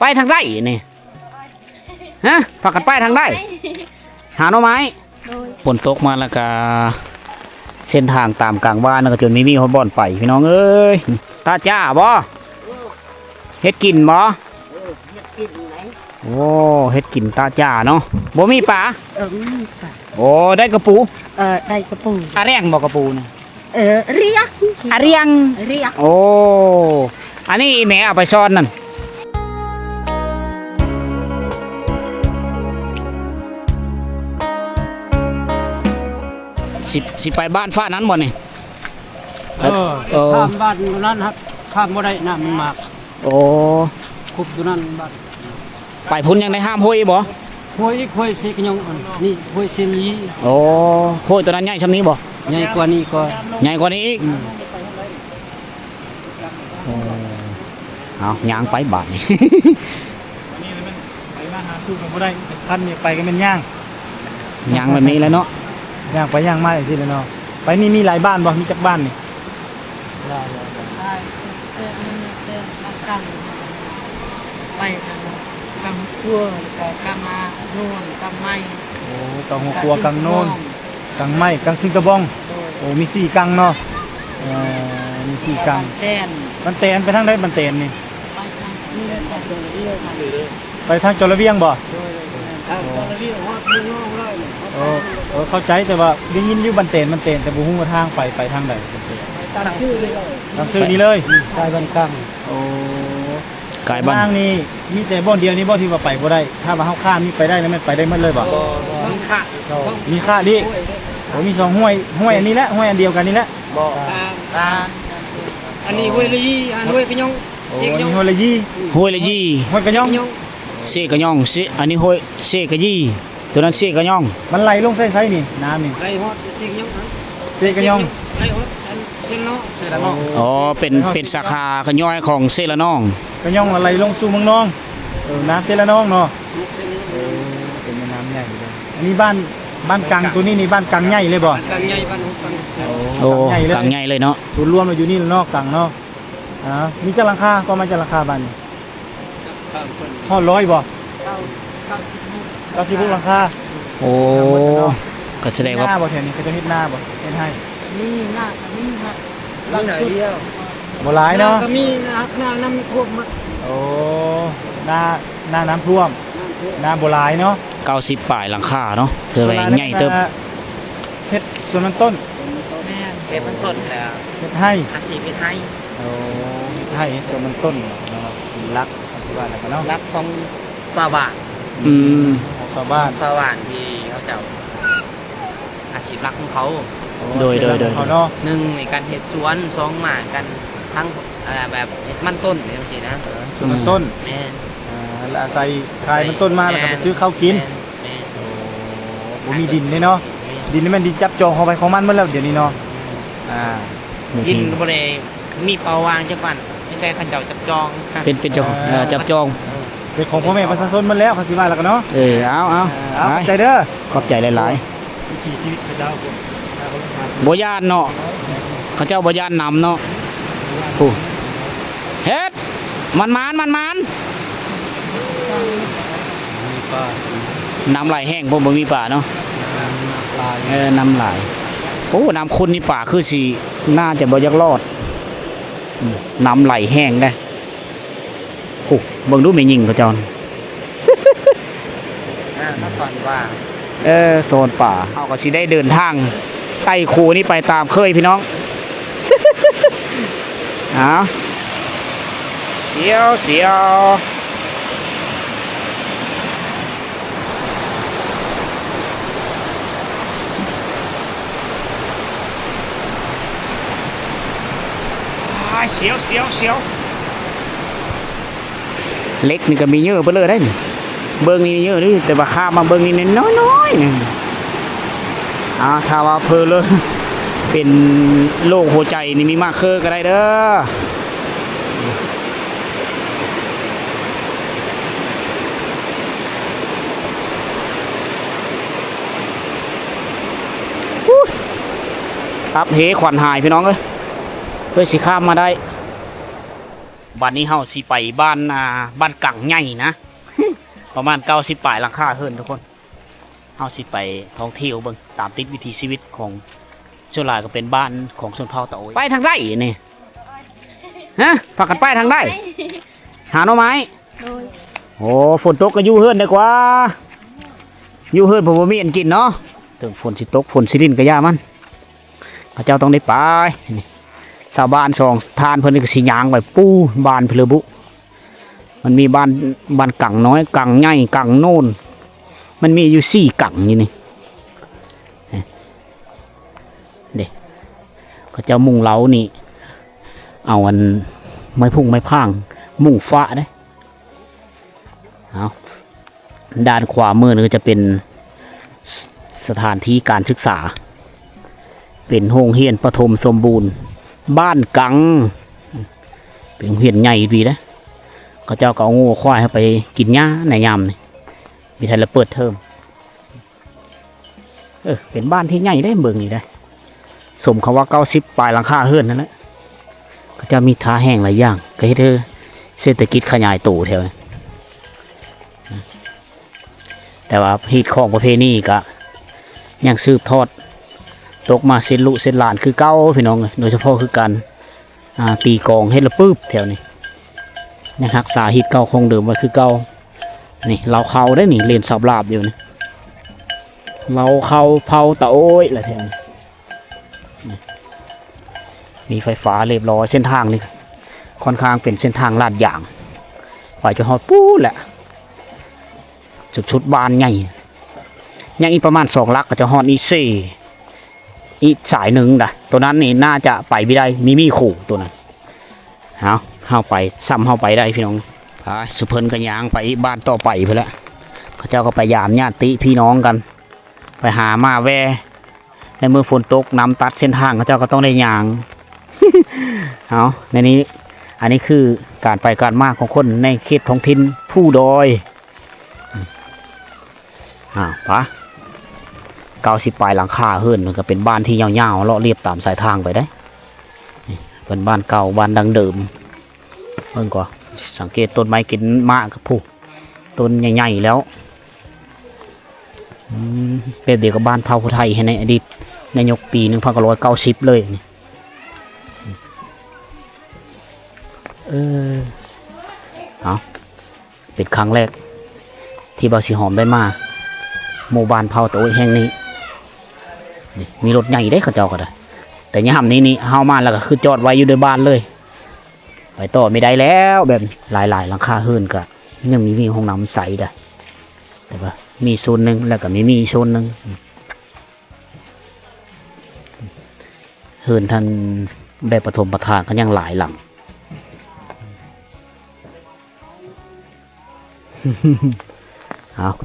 ไปทางใดนี่ฮะพากันไปทางใดหาหน่อไม้ฝนตกมาแล้วก็เส้นทางตามกลางบ้านก็จนไม่มีคนบ่อนไปพี่น้องเอ้ยตาจ้าบ่เฮ็ดกินบ่โอ้เฮ็ดกินตาจ้าเนาะบ่มีปลาโอ้ได้กระปูได้กระปูอะแรงบ่กระปูนี่เรียกอะเรียงโอ้อันนี้แม่เอาไปซ่อนนั่นสิไปบ้านฟ้านั้นบ่นี่ข้ามบ้านตรงนั้นครับข้ามบ่ได้น้ำมันมากโอ้คุบตรงนั้นบ้านไปพุ่นยังได้ห้ามห้วยบ่ห้วยห้วยเสกยงนี่ห้วยเซียนยีโอ้ห้วยตัวนั้นใหญ่ชำนี้บ่ใหญ่กว่านี้ก็ใหญ่กว่านี้อีกเอาย่างไปบาทนี่นี่มันไปมาหาสู้กันบ่ได้พันนี่ไปกันเป็นย่างแบบนี้แล้วเนาะย่างไปย่างมาอย่างที่เลยเนาะไปนี่มีหลายบ้านบ่มีจักบ้านนี่ไปกำครัวกำมาโน่นกำไม้โอ้กำหัวครัวกำโน่นกำไม้กำซิงกระบองโอ้มี4กังเนาะมี4กังบันเตนไปทางใดบันเตนนี่ไปทางจระเวียงบ่เข้าใจแต่ว่าได้ยินอยู่บันเตนแต่บ่ฮู้ว่าทางไปทางใดตามชื่อนี้เลยกายบันกังโอ้กายบ้านนี่มีแต่บ่อนเดียวนี่บ่ที่ว่าไปบ่ได้ถ้าว่าเฮาข้ามนี่ไปได้แล้วมันไปได้หมดเลยบ่มีค่าดิโอ้มี2ห้วยอันนี้แหละห้วยอันเดียวกันนี่แหละบ่อันนี้ห้วยละยี่อันห้วยกระยองเสกยองห้วยละยี่ห้วยละยี่ห้วยกระยองเสกยองเสอันนี้ห้วยเสกยี่ตัวนั้นเสกยองมันไหลลงใส่นี่น้ำนี่ไหลฮอดเสกยองเสกยองไหลฮอดเซลน้องอ๋อเป็นสาขาขย่อยของเซลน้องกระยองไหลลงสู่เมืองน้องน้ำเซลน้องเนาะเป็นน้ำใหญ่เลยอันนี้บ้านกลางตัวนี้นี่บ้านกลางใหญ่เลยบ่กลางใหญ่บ้านกลางโอ้กลางใหญ่เลยเนาะศูนย์รวมเราอยู่นี่นอกกลางเนาะมีจักราคาก็มาจักราคาบ้านนี่ห่อ100บ่90ราคาโอ้ก็แสดงว่าหน้าบ่แถวนี้เขาจะเฮ็ดหน้าบ่เฮ็ดให้นี่หน้านี่ครับหลังเดียวบ่หลายเนาะก็มีหน้าน้ำท่วมมาโอ้หน้าน้ำท่วมหน้าบ่หลายเนาะ90ปลายหลังคาเนาะเธอไปใหญ่เติบเฮ็ดส่วนมันต้นแม่เฮ็ดมันต้นแล้วเฮ็ดให้อาชีพเฮ็ดให้โอ้ให้ส่วนมันต้นเนาะรักที่บ้านแล้วก็เนาะรักของสว่างของชาวบ้านสว่างที่เขาเจ้าอาชีพรักของเขาโดยเขาเนาะ1ในการเฮ็ดสวน2หมากันทั้งแบบเฮ็ดมันต้นจังซี่นะส่วนมันต้นแม่แล้วอาศัยขายมันต้นมาแล้วก็ไปซื้อข้าวกินโอ้มีดินเนาะดินนี่มันดินจับจองของไปของมันหมดแล้วเดี๋ยวนี้เนาะดินบ่ได้มีเปาวางจังหวัดเป็นแต่เขาเจ้าจับจองเป็นเจ้าจับจองเป็นของพ่อแม่ประชาชนมันแล้วเขาสิว่าแล้วกันเนาะเอาขอบใจเด้อขอบใจหลายๆวิถีชีวิตเขาเจ้าบ่ย่านเนาะเขาเจ้าบ่ย่านนำเนาะโอ้เฮ็ดมันน้ำไหลแห้งบ่มีป่าเนาะน้ำไหลโอ้น้ำคุณนี่ป่าคือสิน่าจะบ่อยากรอดน้ำไหลแห้งได้โอ้เบิ่งดูแม่ยิงเขาเจ้าถ้าตอนว่าโซนป่าเฮาก็สิได้เดินทางใต้คูนี่ไปตามเคยพี่น้องเอาเสียวเล็กนี่ก็มีเยอะไปเลยได้เบิ้งนี่เยอะนี่แต่ว่าข้ามาเบิ้งนี่น้อยนี่ถ้าว่าเพอเลยเป็นโรคหัวใจนี่มีมากเคอก็ได้เด้อครับเฮขวัญหายพี่น้องเอ้ยเพื่อสิข้ามมาได้ บ้านนี้เฮาสิไปบ้านบ้านกังใหญ่นะ ประมาณ90 ปลายหลังคาเฮิรนทุกคนเฮาสิไปท่องเที่ยวเบิ่งตามติดวิถีชีวิตของส่วนหลายก็เป็นบ้านของชนเผ่าตะโอยไปทางใดนี่ฮะพากันไปทางใดหาหน่อไม้ โดย โอ้ฝนตกก็อยู่เฮือนดีกว่าอยู่เฮือนผมบ่มีอันกินเนาะถึงฝนสิตกฝนสิรินก็ย่ามันพระเจ้าต้องได้ไปนี่ชาวบ้านสองทานเพิ่นก็สิย่างไปปูบ้านเพลบุมันมีบ้านกังน้อยกังใหญ่กังโน่นมันมีอยู่4 กังนี่นี่เด้ก็เจ้ามุงเล้านี่เอาอันไม้พุ่งไม้พางมุงฟ้าเด้เอาด้านขวามือนี่ก็จะเป็นสถานที่การศึกษาเป็นโรงเรียนประถมสมบูรณ์บ้านกังเป็นโรงเรียนใหญ่ดีนะเขาเจ้าก็เอางูควายให้ไปกินหญ้าในยามนี่มีทันละเปิดเทอมเป็นบ้านที่ใหญ่ได้เมืองนี้ได้สมคำว่า90 ปลายหลังคาเฮือนนั่นแหละเขาจะมีท่าแห้งหลายอย่างก็ให้เธอเศรษฐกิจขยายตัวแถวนี้แต่ว่าฮีตของประเพณีก็ยังสืบทอดตกมาเส้นลุเส้นหลานคือเก้าพี่น้องโดยเฉพาะคือการตีกองเฮ็ดละปื๊บแถวนี้นะครับสาฮิตเก่าคงเดิมไว้คือเก่านี่เราเขาได้นี่เรียนสอบลาบอยู่นี่เราเขาเผาตะโอ้ยอะไรแถวนี้มีไฟฟ้าเรียบร้อยเส้นทางนี่ค่อนข้างเป็นเส้นทางลาดยางไปจนฮอดปู๊แหละชุดบานใหญ่ยังอีกประมาณ2 ลักก็จะฮอดอีสายหนึ่งนะตัวนั้นนี่น่าจะไปไม่ได้มีขู่ตัวนั้นเข้าไปซ้ำเข้าไปได้พี่น้องสุเพิ่นกันยางไปบ้านต่อไปเพื่อละเขาเจ้าก็ไปยามญาติพี่น้องกันไปหามาแวในเมื่อฝนตกน้ำตัดเส้นทางเขาเจ้าก็ต้องได้ยาง ในนี้อันนี้คือการไปการมาของคนในเขตท้องถิ่นผู้ดอยปะ90 ปลายหลังคาเฮิรนมันก็เป็นบ้านที่ยาวๆเลาะเรียบตามสายทางไปได้เป็นบ้านเก่าบ้านดังเดิมเพิ่งก่อนสังเกตต้นไม้กินมากครับผู้ต้นใหญ่ๆแล้วเป็นเดียวกับบ้านเผ่าไทยในอดีตในยุคปี1990เลยเป็นครั้งแรกที่บาสีหอมได้มาหมู่บ้านเผาตะโอยแห่งนี้มีรถใหญ่ได้เขาเจ้าก็ได้แต่ย่ามนี้เฮามาแล้วก็คือจอดไว้อยู่ในบ้านเลยไปต่อไม่ได้แล้วแบบหลายหลังคาเฮือนก็ยังมีห้องน้ำใสได้แต่ว่ามีโซนหนึ่งแล้วก็มีโซนหนึ่งเฮือนท่านแบบปฐมประทานก็ยังหลายหลัง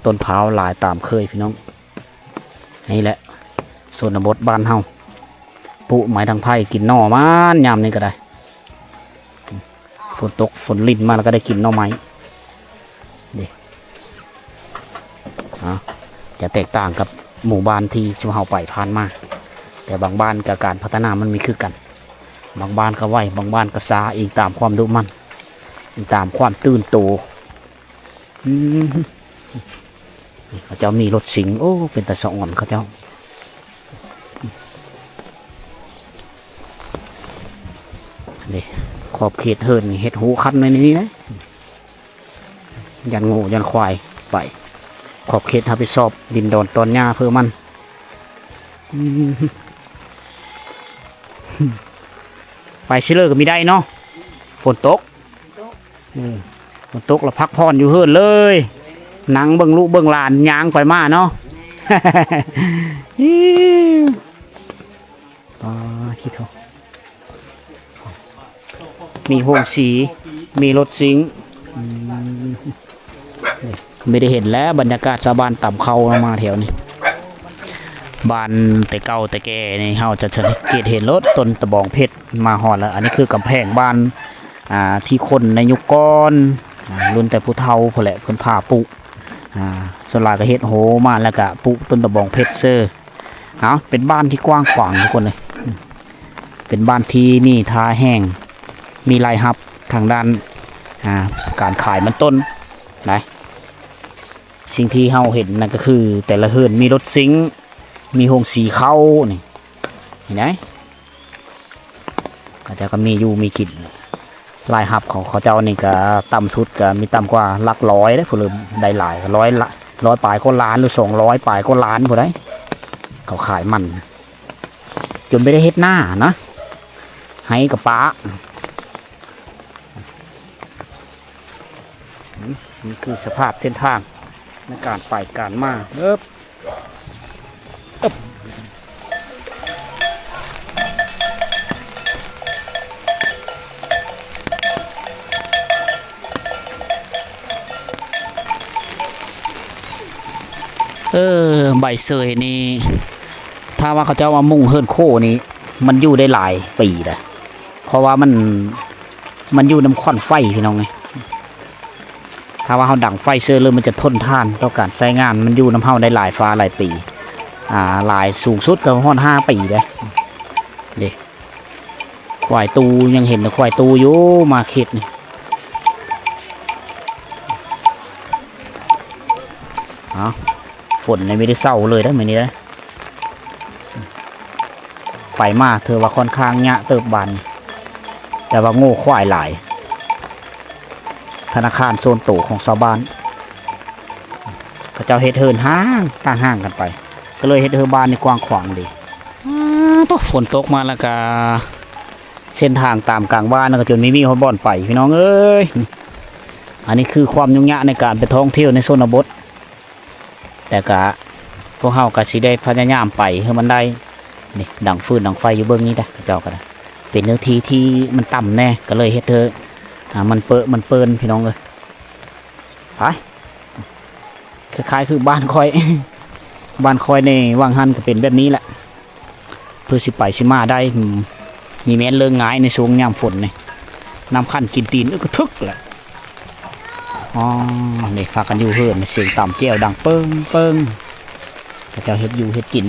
ต้นพร้าวหลายตามเคยพี่น้องนี่แหละส่วนบทบ้านเฮาปุไม้ทางไผ่กินหน่อมันยามนี้ก็ได้ฝนตกฝนลิ่นมาแล้วก็ได้กินหน่อไม้นี่จะแตกต่างกับหมู่บ้านที่ชุมเฮาไปผ่านมาแต่บางบ้านกับการพัฒนามันมีคือกันบางบ้านก็ไวบางบ้านก็ซาอีกตามความดุมันอีกตามความตื่นโตเขาเจ้ามีรถสิงโอ้เป็นตะสะอ่อนเขาเจ้านี่ขอบเขตเฮิรนเห็ดหูคันในนี้นะยันงูยันควายไปขอบเขตรับผิดชอบดินดอนตอนหญ้าเพื่อมันไปเชื่อก็มีได้เนาะฝนตกแล้วพักผ่อนอยู่เฮิรนเลยนังเบิ่งลูกเบิ่งหลานยางไปมาเนาะ คิดเถอะมีโฮมสีมีรถซิงไม่ได้เห็นแล้วบรรยากาศชาวบ้านต่ำเขามาแถวนี้บ้านแต่เก่าแต่แก่นี่เฮาจะสังเกตเห็นรถต้นตะบองเพชรมาหอดแล้วอันนี้คือกำแพงบ้านที่คนในยุคก่อนรุ่นแต่ผู้เฒ่าพอแหละเพิ่นพาปุส่วนหลายก็เฮ็ดโหมาแล้วก็ปุต้นตะบองเพชรเซอร์เป็นบ้านที่กว้างขวางทุกคนเลยเป็นบ้านที่มีท่าแห้งมีลายฮับ ทางด้านการขายมันต้นนะสิ่งที่เฮาเห็นนั่นก็คือแต่ละเฮือนมีรถซิงค์มีโฮงสีเข้านี่เห็นไหมก็จะก็มีอยู่มีกินรายหับของเขาเจ้านี่ก็ต่ำสุดก็มีต่ำกว่าหลักร้อยได้ผู้เริ่มได้หลายร้อยปลายก็ล้านหรือ200ปลายก็ล้านผู้ใดเขาขายมันจนไม่ได้เฮ็ดหน้านะให้กับป้านี่คือสภาพเส้นทางในการไปการมาใบเสยนี่ถ้าว่าเขาเจ้าว่ามุ่งเฮิร์นโคนี่มันอยู่ได้หลายปีเลยเพราะว่ามันอยู่น้ำค่อนไฟพี่น้องไงถ้าว่าเขาดังไฟเสื้อเลยมันจะทนทานต่อการใช้งานมันอยู่น้ำเฮาได้หลายฟ้าหลายปีหลายสูงสุดก็ห้อน5 ปีเลยเด็กควายตูยังเห็นควายตูอยู่มาเข็ดนี่ฝนในไม่ได้เศร้าเลยนะเหมือนนี้นะไปมาเธอว่าค่อนข้างเงะเติบบานแต่ว่าโง่ควายหลายธนาคารโซนโตของชาวบ้านก็เจ้าเฮ็ดเฮินห้างต่างห้างกันไปก็เลยเฮ็ดเฮินบ้านในกว้างขวางดีต้องฝนตกมาแล้วก็เส้นทางตามกลางบ้านก็จนไม่มีคนบ่อนไปพี่น้องเอ้ยอันนี้คือความยุ่งยากในการไปท่องเที่ยวในโซนบทแต่ก็พวกเฮาก็สิได้พยายามไปให้มันได้นี่ดังฟืนดังไฟอยู่เบื้องนี้ได้เจ้าก็ได้เป็นเนื้อที่ที่มันต่ำแน่ก็เลยเฮ็ดเธอมันเปิ้นพี่น้องเลยไปคล้ายๆคือบ้านคอย บ้านคอยในว่างหันก็เป็นแบบนี้แหละเพื่อสิไปสิมาได้มีแม้นเรื่องง่ายในช่วงยามฝนนี่น้ำขั้นกินตีนก็ทึกแหละนี่พากันอยู่เฮือนเสียงต่ำแก้วดังเปิ้งก็จะเฮ็ดอยู่เฮ็ดกิน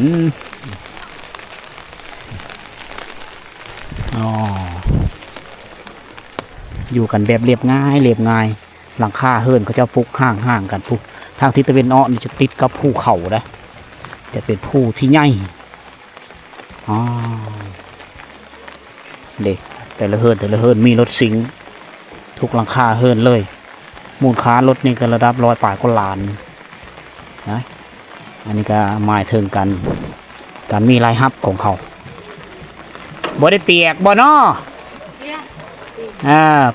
อยู่กันแบบเรียบง่ายหลังคาเฮือนเขาจะพุกห่างกันพุกทางทิศตะวันออกนี่จะติดกับภูเขานะจะเป็นภูที่ใหญ่เด็กแต่ละเฮือนมีรถสิงทุกหลังคาเฮือนเลยมูลค่ารถนี่ก็ระดับ100 ปลายก็ล้านนะอันนี้ก็หมายถึงการมีรายรับของเขาบ่ได้เปียกบ่น้อ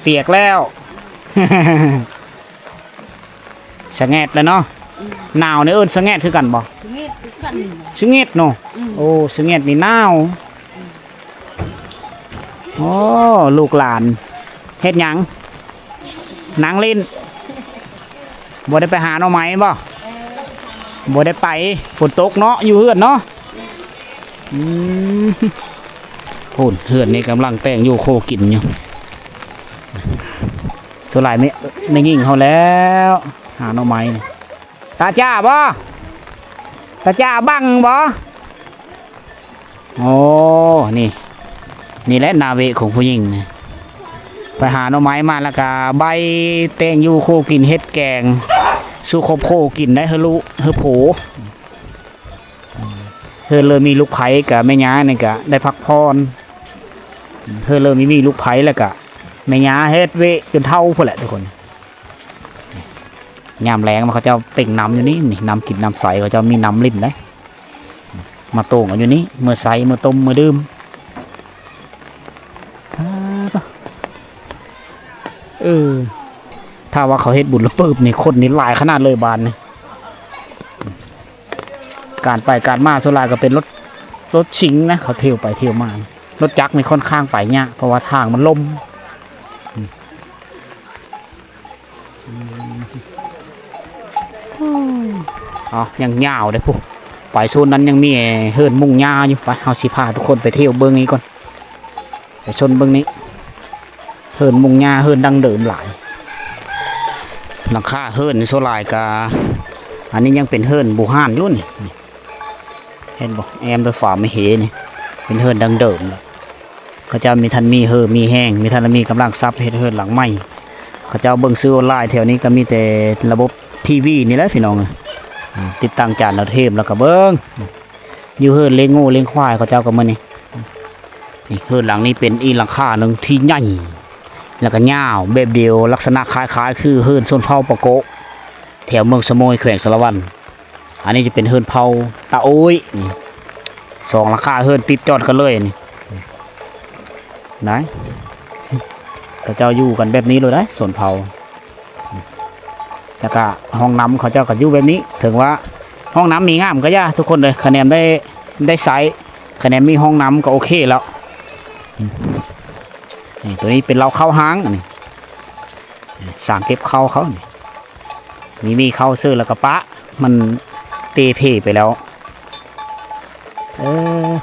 เปียกแล้วสะแงดแล้วเนาะหนาวเนี่ยสะแงดคือกันบ่สะแงดเนาะโอ้สะแงดนี่หนาวโอ้ลูกหลานเฮ็ดหยังนางเล่นบ่ได้ไปหาหน่อไม้บ่ได้ไปฝนตกเนาะอยู่เฮือนเนาะโหเฮือนนี่กำลังแต่งอยู่โคกินอยู่ส่วนหลายไม่ยิ่งเขาแล้วหาหน่อไม้ตาจ้าบ่ตาจ้าบังบ่โอ้นี่แหละนาเวของผู้หญิงไปหาหน่อไม้มาแล้วก็ใบแตงอยู่โคกินเฮ็ดแกงสู้ครบโคกินได้เฮลุเฮโผเธอเลยมีลูกไผ่กับแม่ย้านี่ก็ได้พักพรเธอเลยมีลูกไผ่แล้วก็แม่ย้าเฮ็ดเวจนเท่าพอแหละทุกคนยามแรงมาเขาจะเต่งน้ำอยู่นี่น้ำกินน้ำใสเขาจะมีน้ำลิ้นได้มาโต่งอยู่นี่เมื่อใสเมื่อต้มเมื่อดื่มถ้าว่าเขาเฮ็ดบุญแล้วปึ๊บนี่คนนี่หลายขนาดเลยบานนี่การไปการมาโซลาก็เป็นรถชิงนะเขาเที่ยวไปเที่ยวมารถจักรนี่ค่อนข้างไปยากเพราะว่าทางมันล่มยังยาวเลยพวกไปโซนนั้นยังมีเฮิร์นมุ่งยาอยู่ไปเอาสิพาทุกคนไปเที่ยวเบื้องนี้ก่อนไปชนเบื้องนี้เฮิร์นมุ่งยาเฮิร์นดังเดิมหลายหลังคาเฮิร์นโซลายกาอันนี้ยังเป็นเฮิร์นบูฮานอยู่นี่เห็นบอกแอมโดยฝ่าไม่เห็นนี่เป็นเฮิร์นดังเดิมเลย เขาเจ้ามีทันมีเฮอมีแห้งมีทันมีกำลังทรัพย์เฮ็ดเฮือนหลังใหม่เขาเจ้าเบิ่งซื้อออนไลน์แถวนี้ก็มีแต่ระบบทีวีนี่แหละพี่น้องติดตั้งจานดาวเทียมแล้วก็เบิ่งอยู่เฮือนเลี้ยงงูเลี้ยงควายเขาเจ้าก็มื้อนี้นี่เฮือนหลังนี้เป็นอีหลังคาหนึงที่ใหญ่แล้วก็ยาวแบบเดียวลักษณะคล้ายๆคือเฮือนชนเผ่าปะโกะแถวเมืองสะโมยแขวงสารวันอันนี้จะเป็นเฮือนเผ่าตาโอ้ยนี่สองหลังคาเฮือนติดจอดกันเลยนี่ไหนเขาเจ้าอยู่กันแบบนี้เลยได้ส่วนเผาแล้วก็ห้องน้ำเขาเจ้าก็อยู่แบบนี้ถึงว่าห้องน้ำมีงามก็ย่าทุกคนเลยคะแนนได้ไซส์คะแนนมีห้องน้ำก็โอเคแล้วนี่ตัวนี้เป็นเราเข้าห้างนี่สั่งเก็บเข้าเขานี่มีเข้าซื้อแล้วก็ปะมันเตะเพไปแล้ว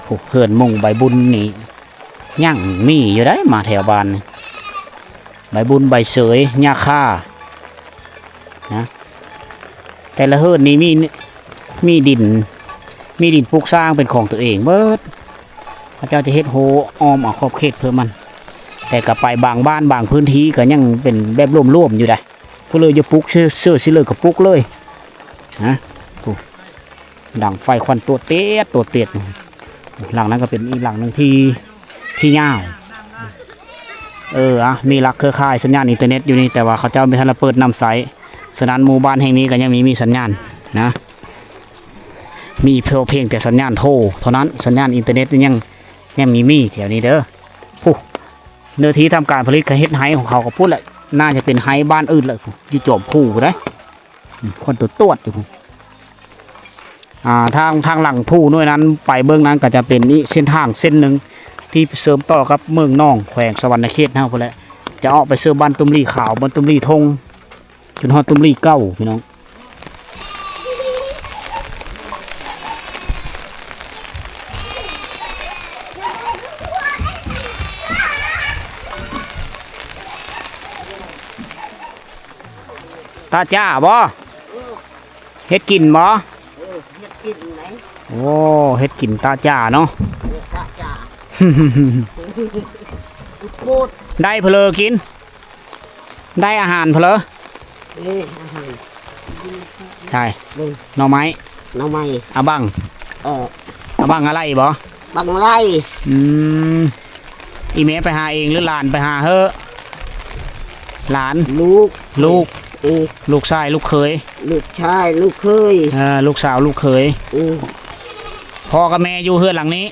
ผูกเพื่อนมุ่งใบบุญนี่ย่างมีอยู่ได้มาแถวบ้านใบบุญใบเสยหญ้าค่านะแต่ละเฮือนนี้มีดินปลูกสร้างเป็นของตัวเองเบิดพระเจ้าจะเฮ็ดโฮอ้อมขอบเขตเพื่อมันแต่กับไปบางบ้านบางพื้นที่ก็ยังเป็นแบบร่วมๆอยู่ได้ก็เลยจะปลูกเสื้อสิเลยกับปลูกเลยนะดังไฟควันตัวเตี้ยหลังนั้นก็เป็นอีกหลังหนึ่งที่ยาวมีหลักเครือข่ายสัญญาณอินเทอร์เน็ตอยู่นี่แต่ว่าเขาเจ้าไม่ทันเปิดนำไซต์ฉะนั้นหมู่บ้านแห่งนี้ก็ยังมีสัญญาณนะมีเพียงแต่สัญญาณโทรเท่านั้นสัญญาณอินเทอร์เน็ตยังมีแถวนี้เด้อผู้เนื้อที่ทำการผลิตกระเฮ็ดไฮของเขาก็พูดแหละน่าจะเป็นไฮบ้านอื่นเลยอยู่จอมผู้ได้คนตัวอยู่ทางหลังผู้ด้วยนั้นไปเบื้องนั้นก็จะเป็นนี่เส้นทางเส้นหนึ่งที่เสริมต่อกับเมืองน่องแขวงสวรรณเขตนะพวกแหละจะออกไปเสื้อบ้านตุ้มรีขาวบ้านตุ้มรีทงจนฮอดตุ้มรีเก้าพี่น้องตาจ้าบ่เฮ็ดกินบ่โอ้เฮ็ดกินตาจ้าเนาะได้เพลอกินได้อาหารเพลอใช่หน่อไม้อาบังอาบังอะไรบ่บังไรอีเมไปหาเองหรือหลานไปหาเฮ้อหลานลูกชายลูกเคยลูกชายลูกเคยลูกสาวลูกเคยพ่อกับแม่อยู่เฮือนหลังนี้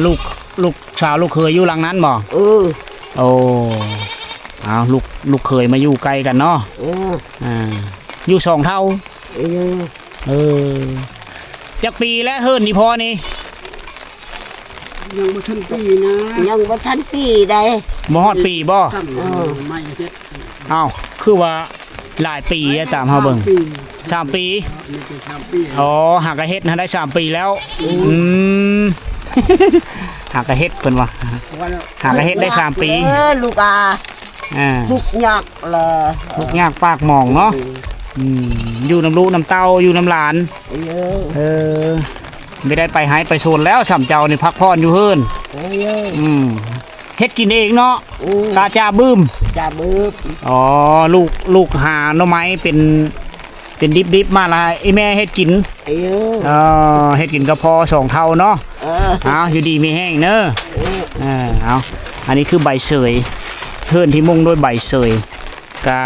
ลูกสาวลูกเคยอยู่หลังนั้นบ่โอ้เอาลูกเคยมาอยู่ไกลกันเนาะอยู่สองเท่าจักปีแล้วเฮือนนี่พอนี่ยังบ่ทันปีนะยังบ่ทันปีใดบ่ฮอดปีบ่เอาคือว่าหลายปีตามเฮาเบิ่ง3 ปีอ๋อหากะเฮ็ดได้3 ปีแล้วหากะเฮ็ดเพิ่นว่าหากะเฮ็ดได้3 ปีลูกลูกยากเลยลูกยากปากหมองเนาะอยู่น้ำลูกน้ำเต้าอยู่น้ำหลานไม่ได้ไปหายไปโซนแล้วสำเจ้านี่พักผ่อนอยู่เฮือนเฮ็ดกินเองเนาะตาจ่าบึ้มอ๋อลูกหาหน่อไม้เป็นดิบมาละไอแม่เฮ็ดกินเฮ็ดกินก็พอ2 เท่าเนาะเอาอยู่ดีมีแห้งเนอะเอาอันนี้คือใบเสยเฮือนที่มุ่งด้วยใบเสยก็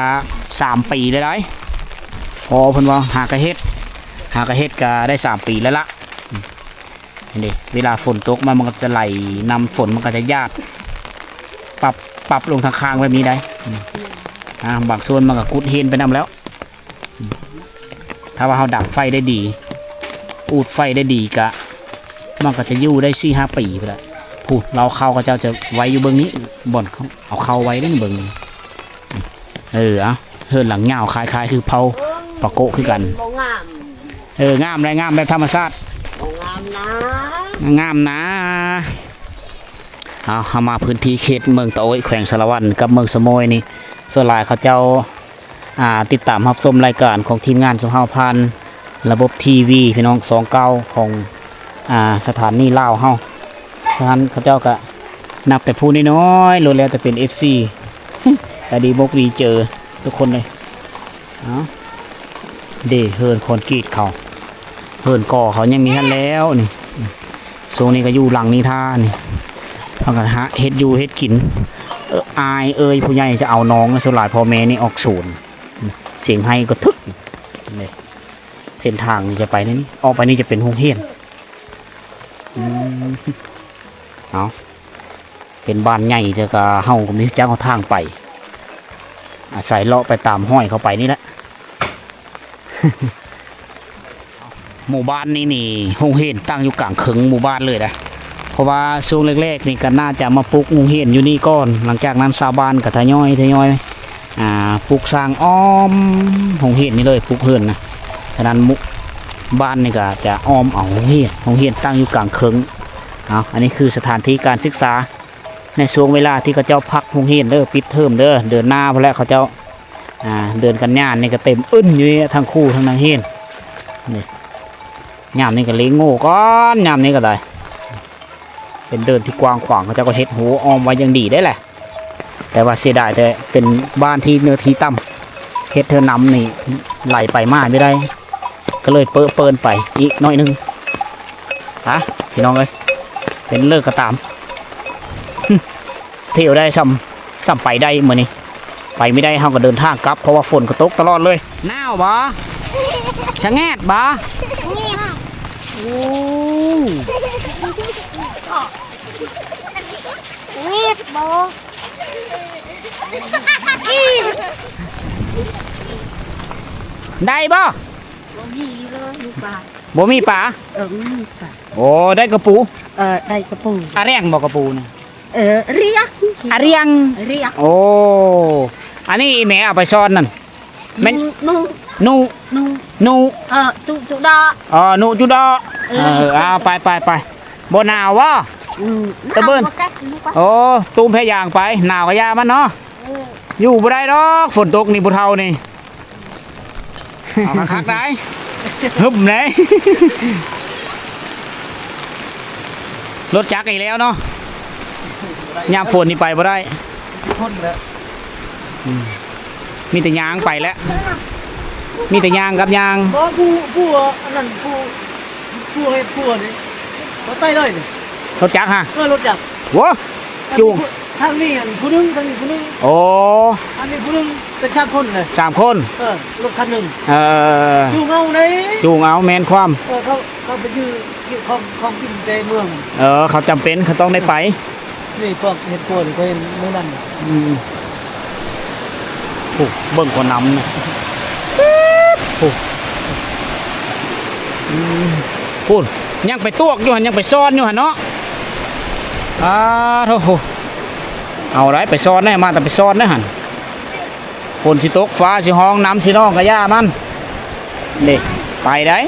3 ปีเลยได้พอเพิ่นว่าหากะเฮ็ดก็ได้3 ปีแล้วละนี่เวลาฝนตกมันก็จะไหลนำฝนมันก็จะยากปรับลงทางข้างแบบนี้ได้บางส่วนมันก็กุดเห็นไปนำแล้วถ้าว่าเราดับไฟได้ดีอูดไฟได้ดีก็มันก็จะอยู่ได้4-5 ปีไปแล้วพูดเราเข้าก็จะไว้อยู่เบื้องนี้บ่อนเอาเข้าไว้ได้เบื้องเฮือนหลังเงาคล้ายๆคือเผาปะโกะคือกันงามแบบธรรมชาติงามนะเอามาพื้นที่เขตเมืองตะโอยแขวงสารวันกับเมืองสะโมยนี่ส่วนหลายเขาเจ้าติดตามรับชมรายการของทีมงานสุเฮาพันระบบทีวีพี่น้อง29ของสถานีลาวเฮา ฉะนั้นเขาเจ้าก็นับแต่ผู้น้อยๆล้วนแล้วแต่เป็น FC แต่ดีบกดีเจอทุกคนเลยเอาเด้เฮินคอนกรีตเขาเฮินก่อเขายังมีท่านแล้วนี่โซนนี้ก็อยู่หลังนี้ท่านี่เขาก็หาเฮ็ดอยู่เฮ็ดกินอายผู้ใหญ่จะเอาน้องนะส่วนหลายพ่อแม่นี่ออกศูนย์เสียงให้ก็ทึกนี่เส้นทางนี่จะไปนี่ออกไปนี่จะเป็นโรงเรียนเอาเป็นบ้านใหญ่จะก็เฮาก็มีจ้างเอาทางไปอาศัยเลาะไปตามห้อยเขาไปนี่แหละ หมู่บ้านนี้นี่โรงเรียนตั้งอยู่กลางเขึงหมู่บ้านเลยนะเพราะว่าช่วงแรกๆนี่ก็น่าจะมาปลูกโรงเรียนอยู่นี่ก่อนหลังจากนั้นชาวบ้านก็ทยอยปลูกสร้างอ้อมโรงเรียนนี่เลยปลูกเฮือนนะฉะนั้นบ้านนี่ก็จะอ้อมเอาโรงเรียนตั้งอยู่กลางเขึงเอาอันนี้คือสถานที่การศึกษาในช่วงเวลาที่เขาเจ้าพักโรงเรียนเด้อปิดเทอมเด้อเดือนหน้าพอแล้วเขาเจ้าเดือนกันยายนนี่ก็เต็มอึ้นอยู่ทั้งคู่ทั้งนางเฮียนนี่ยามนี่ก็เลี้ยงโง่ก้อนยามนี่ก็ได้เป็นเดินที่กว้างขวางเขาเจ้าก็เฮ็ดหูออมไว้ยังดีได้แหละแต่ว่าเสียดายแต่เป็นบ้านที่เนื้อที่ต่ำเฮ็ดเธอน้ำนี่ไหลไปมากไม่ได้ก็เลยเปินไปอีกน้อยนึงพี่น้องเลยเป็นเลิกก็ตามเที่ยวได้ซ้ำไปได้เหมือนนี้ไปไม่ได้เขาก็เดินทางกลับเพราะว่าฝนก็ตกตลอดเลยหนาวบ่ชะแงดบ่โอ้เงียบบ่ได้บ่บ่มีเลยลูกปลา บ่มีปลาไม่มีปลาโอ้ได้กระปูได้กระปู อะแรงบ่กระปูนี่ เรียก อะเรียงโอ้อันนี้แม่เอาไปซ่อนนั่นแม่นนูตุดานูจุดอเอาไปบ่หนาววะตะเบิ้นโอ้ตูมแพยางไปหนาวกะยามันเนาะอยู่บ่ได้ดอกฝนตกนี่บ่เท่านี่เอาคักได้ฮึบไหนรถจักรอีกแล้วเนาะยามฝนนี่ไปบ่ได้มีแต่ยางไปแล้วมีแต่ยางกับยางผู้อันนั้นผู้ให้ผู้นี่รถไต่เลยรถจักรฮะรถจักรว้าจูงทางนี้ผู้นึงทางนี้ผู้นึงโอ้อันนี้ผู้นึงเป็น3 คนเลย3 คนรถคันหนึ่งจูงเอาไหนจูงเอาแมนความเขาไปยืมของกินในเมืองเขาจำเป็นเขาต้องได้ไปนี่พวกเห็ดโคนเขาเห็นเมื่อนั้นโอ้เบิ่งคนน้ำเนี่ยพูดยังไปตวกอยู่หันยังไปซ่อนอยู่หันเนาะโธ่เอาไรไปซ่อนได้มาแต่ไปซ่อนได้หันคนสิตกฟ้าสิห้องน้ำสิน้องกระย่ามันเด็กไปได้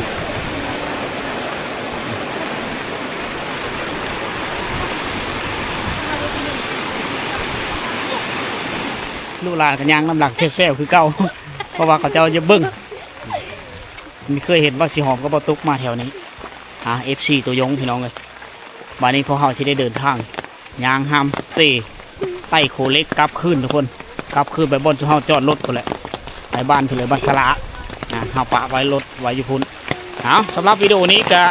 ลูกหลานกันยางน้ำหลักเซลคือเก่าเพราะว่าเขาเจ้าจะเบิ้งไม่เคยเห็นว่าสีหอมก็บตุกมาแถวนี้FC ตัวยงพี่น้องเลยวันนี้พวกเขาที่ได้เดินทางยางห้ามไต่โคเล็กกลับขึ้นทุกคนกลับขึ้นไปบนที่เขาจอดรถไปเลยไปบ้านเพื่อบ้านสละเขาปะไว้รถไว้อยู่พุ่นสำหรับวิดีโอนี้ก็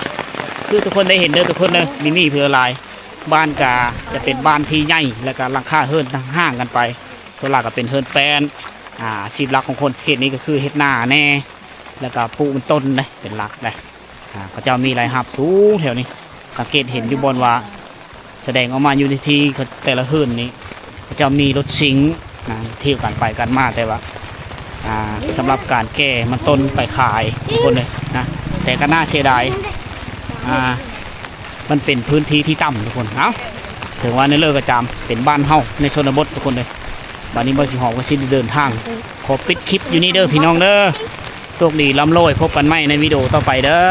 คือทุกคนได้เห็นเด้อทุกคนเลยมินี่เพื่อลายบ้านกาจะเป็นบ้านที่ใหญ่และก็หลังคาเฮิร์นห่างกันไปส่วนหลักก็เป็นเฮิร์นแปนชีพหลักของคนเขตนี้ก็คือเฮ็ดหน้าแน่แล้วก็ปลูกต้นเลยเป็นหลักเลยเขาจะมีรายหับสูงแถวนี้สังเกตเห็นอยู่บนว่าแสดงออกมาอยู่ในที่แต่ละเฮิร์นนี้เขาจะมีรถซิงเที่ยวกันไปกันมาแต่ว่าสำหรับการแก้มันต้นไปขายทุกคนเลยนะแต่ก็น่าเสียดายมันเป็นพื้นที่ที่ต่ำทุกคนถึงว่าในเลิกกระจำเป็นบ้านเฮาในชนบททุกคนเลยวันนี้บริษัทหอมก็สิเดินทางขอปิดคลิปอยู่นี่เด้อพี่น้องเด้อโชคดีร่ำรวยพบกันใหม่ในวิดีโอต่อไปเด้อ